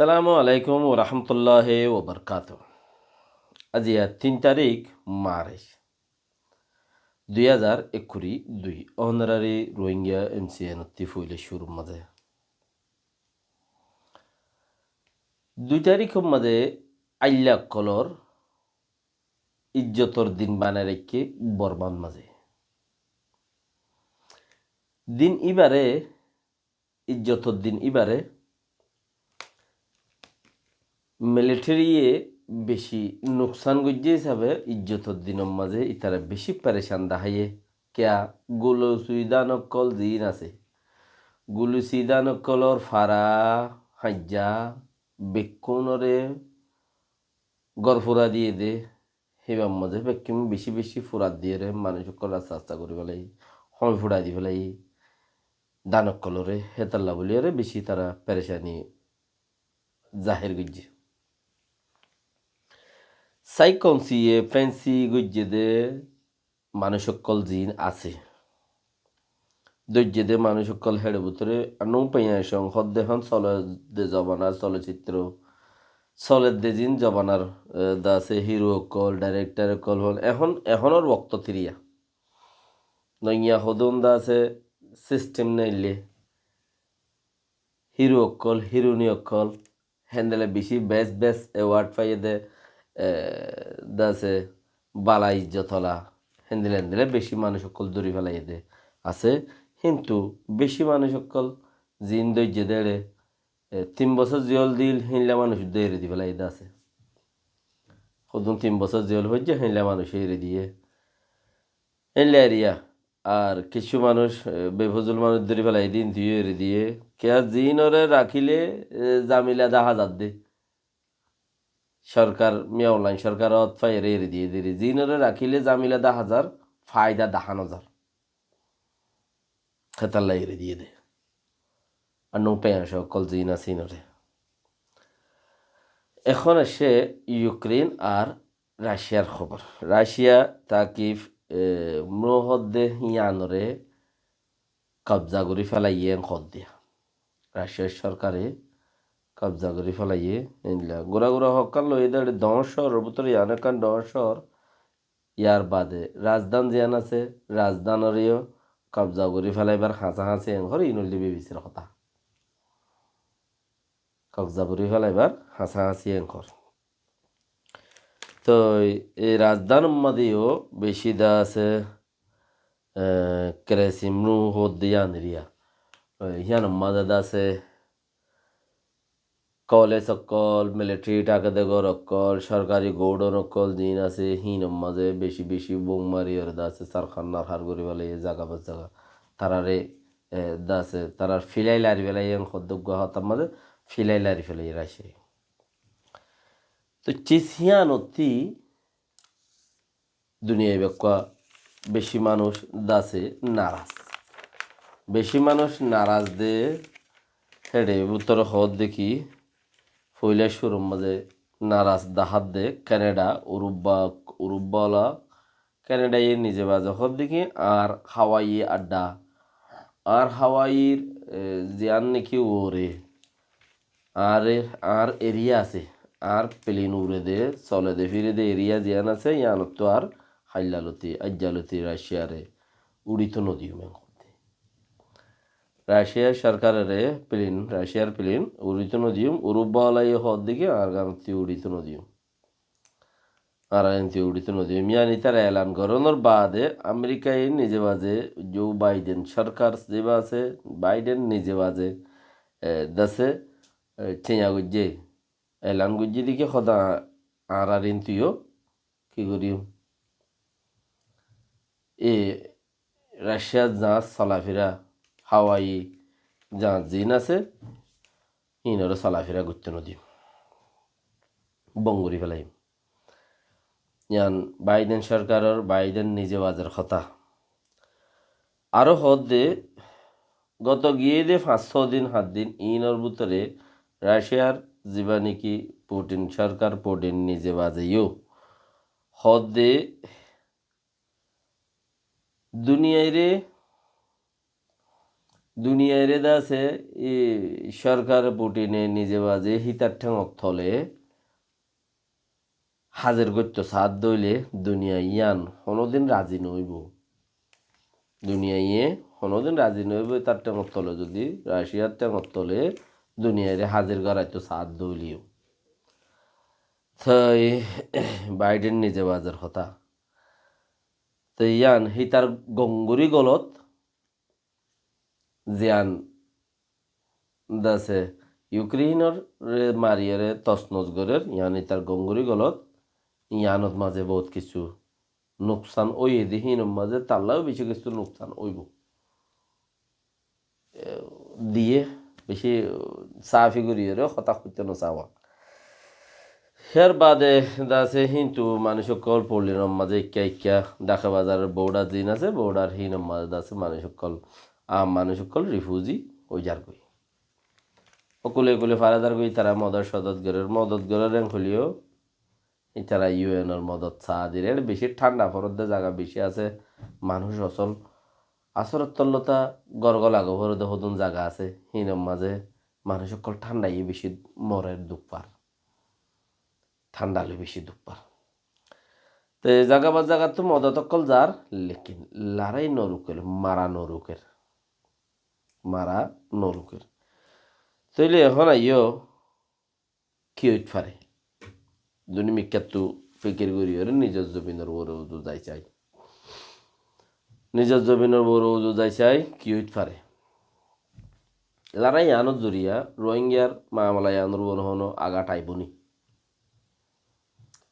সালামু আলাইকুম ও রহমতুল্লাহ ওবরকাত। আজি 3 তারিখ মার্চ 2021 অনারারি রোহিঙ্গা এমসিএন ফুলে শুরুর মাঝে 2 তারিখের মাঝে আল্লাহ কলর ইজ্জতর দিন বানায় রেখে বরবান মাঝে দিন ইবারে ইজ্জতর দিন ইবারে মিলিটারিয়ে বেশি নুকসান গজ্জে হিসাবে ইজ্জতর দিনের মাঝে ইতারা বেশি পরেশান দাহাইয়ে কেয়া গুলো সুইদা নকল জিন আছে গুলো সুইদা নকলর ফারা হাজ্জা বেকুনরে গড়ফুরা দিয়ে দে সেবার মাঝে বেকিম বেশি বেশি ফুরাত দিয়ে রে মানুষ রাস্তা রাস্তা করে পেলাই হল ফুড়া দি পেলাই দানকলরে হেতাল্লা বলিয়ারে বেশি তারা পেরেশানি জাহের গজ্জে সাইকনসিয়ে ফ্যান্সি গজ্জেদে মানুষ সকল জিন আছে দৈর্যদে মানুষ সকল হেড়ে ভিতরে নৌপাইয়াসং হদ্দেহন চলে জবানার চলচ্চিত্র চলের দে জিন জবানার দা আছে হিরো অকল ডাইরেক্টর অকল হল এখনের বক্ত তিরিয়া নইয়া হদন দা আছে সিস্টেম নাইলে হিরো অকল হিরোইনি অকল হ্যান্ডেলে বেশি বেস্ট অ্যাওয়ার্ড পাইয়ে দে দা আছে বালা ইজ্জতলা হ্যান্ডেলে বেশি মানুষ সকল দূরি ফেলাইয়ে দে আছে কিন্তু বেশি মানুষ সকল জিন দৈর্য দেড়ে 3 বছর জেল দিল হিনলা মানুষ দেড়ে দি ফেলাই দা আছে সদন 3 বছর জেল হয়ে হিনলা মানুষ এড়ে দিয়ে হিনলা এরিয়া আর কিছু মানুষ বেফজুল মানুষ ধরে ফেলাই দিন দিয়ে এড়ে দিয়ে কে জিনরে রাখিলে জামিলা 10,000 দে সরকার মিয়াওলাইন সরকার অতফাই এড়ে দিয়ে দিরে জিনরে রাখিলে জামিলা 10,000 ফায়দা 10,000 খেতাল্লা এড়ে দিয়ে দে আর নৌপাইয়া সকল জিন আসিনরে এখন আসে ইউক্রেন আর রাশিয়ার খবর রাশিয়া তাকিফ মহদ্দে ইয়ানরে কবজা করে ফেলাইয়ে দিয়া রাশিয়ার সরকারে কবজা করে ফেলাইয়ে এনলা গোড়া গোড়া হকাল লই দাঁড়ে 10 শহরের ভিতরে ইয়ানকান 10 শহর ইয়ার বাদে রাজধান জিয়ান আছে রাজধানেরও কবজা করে ফেলাইবার হাঁচি ঘর ইনলি বিবিসির কথা কবজা করে ফেলাইবার হাঁচি ঘর তো এই রাজধান মাদিও বেশি দা আছে ক্রেসিমনু হদিয়ান রিয়া হিয়ান মাদা আছে কলেজ অকল মিলিটারি টাকা দেগর অকল সরকারি গৌডন অকল দিন আছে হিন মাঝে বেশি বেশি বোম মারি আর দা আছে সারখান্নার হার করে বেলা জায়গা বা জায়গা তারারে দা আছে তারার ফিলাই লারি বেলা সদ্যোগ্য হতার মাঝে ফিলাই লারি ফেলাই রাশে তো চিসিয়ানতি দুনিয়ায় বেকা বেশি মানুষ দাসে নারাজ বেশি মানুষ নারাজ দে হেডে উত্তর হদ দেখি ফইলা শুরুর মাঝে নারাজ দাহাত দে কানাডা উরুব্বালা কানাডায় নিজে বাজে হদ দেখি আর হাওয়াই আড্ডা আর হাওয়াইর জিয়ান নাকি ওরে আর এরিয়া আছে আর প্লেন উড়ে দে চলে দে ফিরে দে এরিয়া জিয়ান আছে ইয়ানত তো আর হাইলালতি আজ্জালতি রাশিয়ারে উড়িত নদী করতে রাশিয়ার সরকারের রাশিয়ার প্লেন উড়িত নদীম উরুব্বালাই হওয়ার দিকে আর গানতি উড়িত নদীম আর আনতি উড়িত নদীম ইয়ানি তারা এলান করানোর বাদে আমেরিকায় নিজে বাজে জো বাইডেন সরকার যেবা আছে বাইডেন নিজে বাজে দাসে চেঁয়া গুজ্জে এলান গুজ্জি দিকে সদা আর ইন্তিও কি করিও এ রাশিয়ার জাহাজ চলাফেরা হাওয়াই জাহাজ জিন আছে ইনরে চলাফেরা করতে নদী বঙ্গুরি ফেলাই ইয়ান বাইডেন সরকারের বাইডেন নিজে বাজার কথা আরও হদে গত গিয়ে দে 5-6 দিন 7 দিন ইনর ভিতরে রাশিয়ার জীবানিকি পুটিন সরকার পুটিন নিজে বাজেও হদে দুনিয়ায় রে দুনিয়ায় দা আছে ই সরকার পুটিনে নিজে বাজে হিতার ঠেঙক থলে হাজির করতো সাথ দইলে দুনিয়া ইয়ান কোনোদিন রাজি নইব দুনিয়ায় কোনোদিন রাজি নইব তার ঠেঙক তলে যদি রাশিয়ার ঠেঙক তলে দুনিয়ায় হাজির করাইতো সাথ দইলিও তাই বাইডেন নিজে বাজার কথা তো ইয়ান হিতার গঙ্গুরি গলত জিয়ান দাসে ইউক্রেইনের মারিয়ারে তসনজ গরের ইয়ান হিতার গঙ্গুরি গলত ইয়ানত মাঝে বহুত কিছু নোকসান ওই দিহীন মাঝে তাল্লাও বেশি কিছু নোকসান ওইব দিয়ে বেশি সাফি করিয়ে হতা করতে নচাওয়া হের বাদে দাসে কিন্তু মানুষ সকল পল্লীর মাঝে ইক্কা ইক্কা ঢাকা বাজারের বৌডার দিন আছে বৌডার হীন মাঝে দাসে মানুষ সকল রিফিউজি ওই যার কই অকুলে কুলে ফারাদার কই তারা মদত গরের র্যাঙ্ক হলিও তারা ইউএনের মদত সাহায্যের বেশি ঠান্ডা ফরদ্দে জায়গা বেশি আছে মানুষ আসরের তল্লতা গরগল আগো ফরদে হদুন জায়গা আছে হীনম মাঝে মানুষ সকল ঠান্ডাই বেশি মরের দুঃখ পার ঠান্ডালে বেশি দুঃখ পার তো জায়গা তো মদত অকল যার লেকিন লারাই নরুকের মারা নরুকের তৈলে এখন আইও কি হইতে পারে দুনি মিক্কাতু ফিকির করিও নিজের জমিনের বড় উজু যাই চাই নিজের জমিনের বড় উজু যাই চাই কি হইতে পারে লারাই আনত জরিয়া রোহিঙ্গার মামলা আনোর বন হনো আগা টাইবনি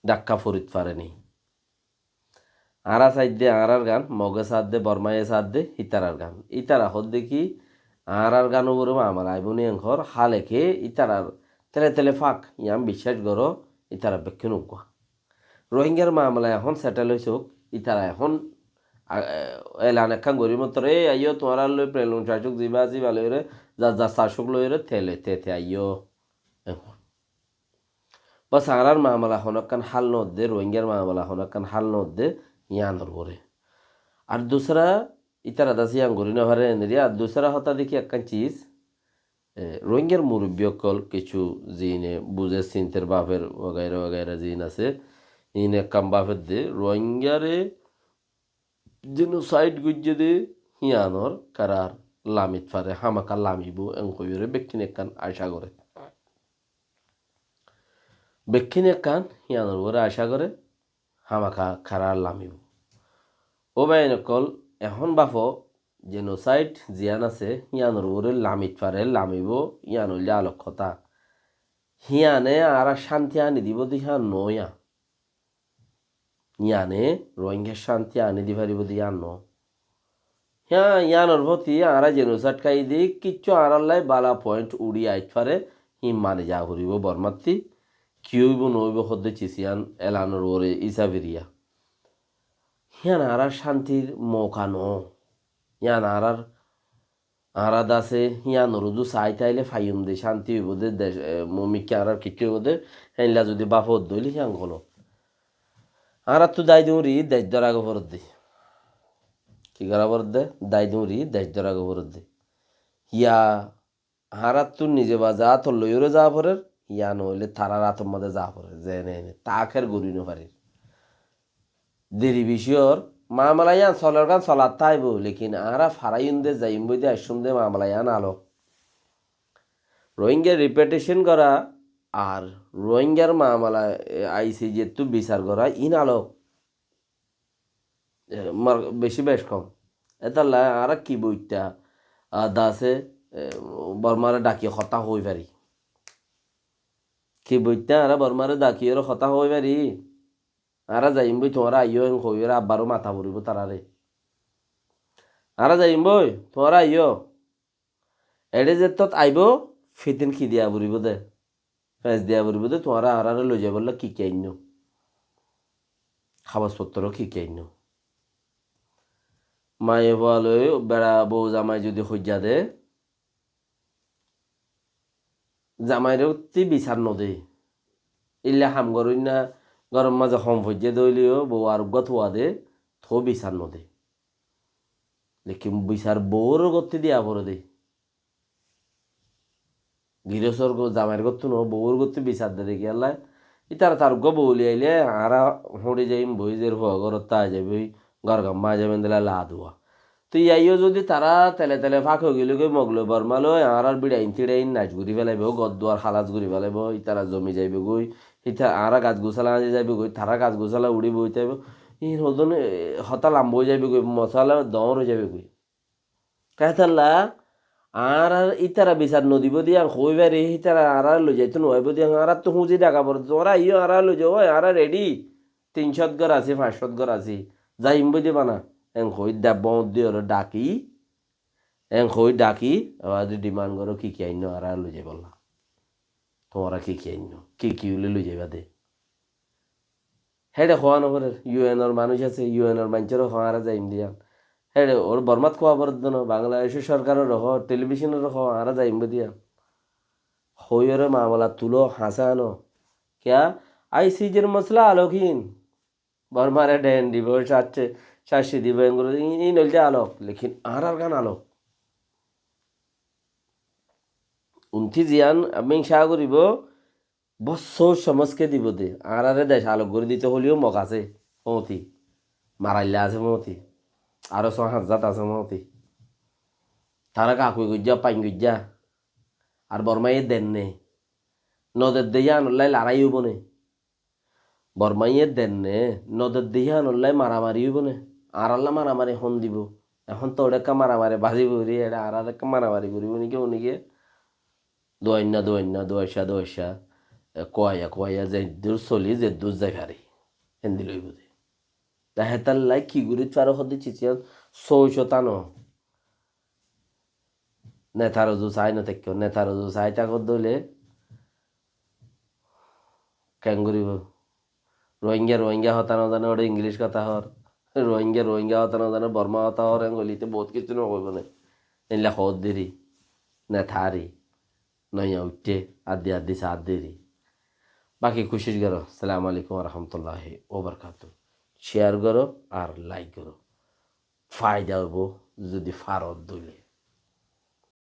ডাক্কা ফরিত পারেনি আরা সাইড দে আরার গান মগে সাথ দে বর্মায়ে সাথ দে ইতারার গান ইতারা হদ দেখি আরার গান বড় মামলা আইবনি এঙ্কর হালেকে ইতারার তেলে তেলে ফাঁক ইয়াম বিশ্বাস করো ইতারা বেক্ষণ উকা রোহিঙ্গার মামলা এখন সেটেল হয়েছ ইতারা এখন এলান একখান গরিব মতো রে আইও তোমার লই প্রেলুন চাচুক জিবা লইরে যা চাষুক লইরে থেলে তে আইও এখন বাস আরার মামলা হনকান হাল নদে রোহিঙ্গার মামলা হনকান হাল নদে ইয়ানোর বরে আর দুসরা ইতারা দাসি আঙ্গুরি নভারে এনেরি আর দুসরা হতা দেখি একখান চিজ রোহিঙ্গার মুরব্বী অকল কিছু জিনে বুঝে চিন্তের বাপের ওগাইরা জিন আছে ইনে কাম বাপের দে রোহিঙ্গারে জেনোসাইড গুজ্জে দে হিয়ানোর কারার লামিত পারে হামাকা লামিব এঙ্কইরে ব্যক্তি একখান আশা করে বেক্ষিন একখান হিয়ানোর ওরে আশা করে হামাকা খারার লামিব ও বাইন অকল এখন বাপ জেনোসাইড জিয়ান আছে হিয়ানোর ওরে লামিত পারে লামিব ইয়ানলে আলক্ষতা হিয়ানে আর শান্তি আনি দিব দিহা নয়া ইয়ানে রোহিঙ্গার শান্তি আনি দি পারিব দিয়া ন হ্যাঁ ইয়ানোর প্রতি আরা জেনোসাইড খাই দি কিচ্ছু আড়াল্লাই বালা পয়েন্ট উড়ি আইত পারে হি মানে যা করিব বর্মাত্তি কিউব নইব হদ্দে চিসিয়ান এলানোর ওরে ইসাবিরিয়া হিয়ান আরার শান্তির মৌকা ন ইয়ান আরা দাসে হিয়ানোর উদু চাই তাইলে ফাইম দে শান্তি হইব দে দেশ মমিকে আরার কিচ্ছু হইব দে হেনলা যদি বাপত দইলে হিয়ান গলো আরার তো দায় দিউরি দেশ ধরা গোবরত দে কি করা বরত দে দায় দিউরি দেশ ধরা গোবরত দে হিয়া হারার তো নিজে বা যা তোর লইরে যা পরের ইয়া নইলে তারা রাতের মধ্যে যা পরে যে নে তাকের গড়ি পারি দেরি বিষয়র মামলায়ান চলার গান চলার তাইব লেকিন আরা ফারাইন দে যাইম বই দে আসুম দে মামলায়ান আলো রোহিঙ্গার রিপিটেশন করা আর রোহিঙ্গার মামলা আইসি যেহেতু বিচার করা ইন আলো বেশি বেশ কম এতাল্লা আর কি বইটা দাসে বর্মারে ডাকিয়ে হতা হই পারি কি বইটা আর বর্মারে ডাকিয়ে হতা হই পারি আরা যাইম বই তোমারা আইও হইর আব্বারও মাথা পড়িব তারারে আরা যাইম বই তোমারা আইও এডে যে তত আইব ফিতিন কি দিয়া পড়িব দে ফেস দিয়া পড়িব দে তোমারা আরারে লই যাব বললে কি আইন কাগজপত্র কি আইন মায়ে বলই বেড়া বউ জামাই যদি হইয়া দে জামাইরে অতি বিচার নদে ইল্লা হাম করই না গরম মাঝে হম হইয়া দইলিও বউ আর গথুয়া দে থো বিচার নদে লেকিন বিচার বউর গতি দিয়া পড়ে দে গৃহস্থর জামাইয়ের করতো ন বউর করতে বিচার দে দেখি আল্লাহ ইতারা তার গো বউলি আইলে আরা হড়ে যাইম বইজের হওয়া ঘরত তা যাবে ঘর গাম্মা যাবেন দিলা লা দুয়া তো ইয়াইও যদি তারা তেলে তেলে ফাঁক হয়ে গেলে গই মগলো বর্মালো আর বিড়াইন তিড়াইন নাচ ঘুরি ফেলাইব গদ দুয়ার হালাজ ঘুরি ফেলাইব ইতারা জমি যাইবে গই ইতা আরা গাছ গোছালা যাইবে গই তারা গাছ গোছালা উড়ি বইতে ই হদন হতা লাম্ব হয়ে যাবে গই মশালা দর হয়ে যাবে গই কাহতাল্লা আর ইতারা বিচার নদীব দিয়া হইবারে ইতারা আর লই যাইতো নইব দিয়া আর তো হুঁজি ডাকা পড়ে তোরা ইও আর লই যাও আর রেডি 300 ঘর আছে 500 ঘর আছে যাইম বই দিবা না এং হই দাব দিয়ে ডাকি এং হই ডাকি আবার ডিমান্ড করো কি আইন আর লই যাই বললা তোমরা কি আইন কি হলে লই যাইবা দে হেডে খোয়া নগরে ইউএনর মানুষ আছে ইউএনর মানুষেরও খাওয়ারা যাইম দিয়া হেডে ওর বর্মাত খোয়া বরদ না বাংলাদেশের সরকারের রহ টেলিভিশনের রহ আরা যাইম দিয়া হইরে মামলা তুলো হাসানো क्या আইসিজের মশলা আলোকহীন বর্মারে ডেন দিব শাস্তি দিব এগুলো ই নইলে আলোক লেকিন আর গান আলোক উনতি জিয়ান আমি সা করিব বছর সমাজকে দিব দে আর দেশ আলোক করে দিতে হলেও মক আছে মতি মারাইলে আছে মতি আরো 6,000 আছে মতি তারা কাকুই গুজ্জা পাইন গুজ্জা আর বর্মাইয়ে দেন নে নদের দেয়া নল্লাই লড়াই হইব নে বর্মাইয়ে দেন নে নদের দেয়া নল্লাই মারামারি হইব নে আর আল্লাহ মারামারি হন দিব এখন তো ওটা মারামারি বাজিব রে এটা আর একটা মারামারি করিব নাকি উনিকে দোয়াইসা কয়া যে দূর চলি যে দূর যায় ভারি হেন্দি লইব দে তা হেতার লাই কি গুড়ি তার হদি চিচিয়ান 600 টানো নেতার যু চাই না থাকি নেতার যু চাই তাকত দইলে কেন করিব রোহিঙ্গা হতা না জানে ওটা ইংলিশ কথা হর রোহিঙ্গা হতা না জানে বর্মা হতা হর গলিতে বহুত কিছু নকইব না এনলা খদ দেরি নেথারি নইয়া উঠে আদি সাত দেরি বাকি খুশির করো সালাম আলাইকুম রহমতুল্লাহ ওবরকাতু শেয়ার করো আর লাইক করো ফায়দা হবো যদি ফারত দইলে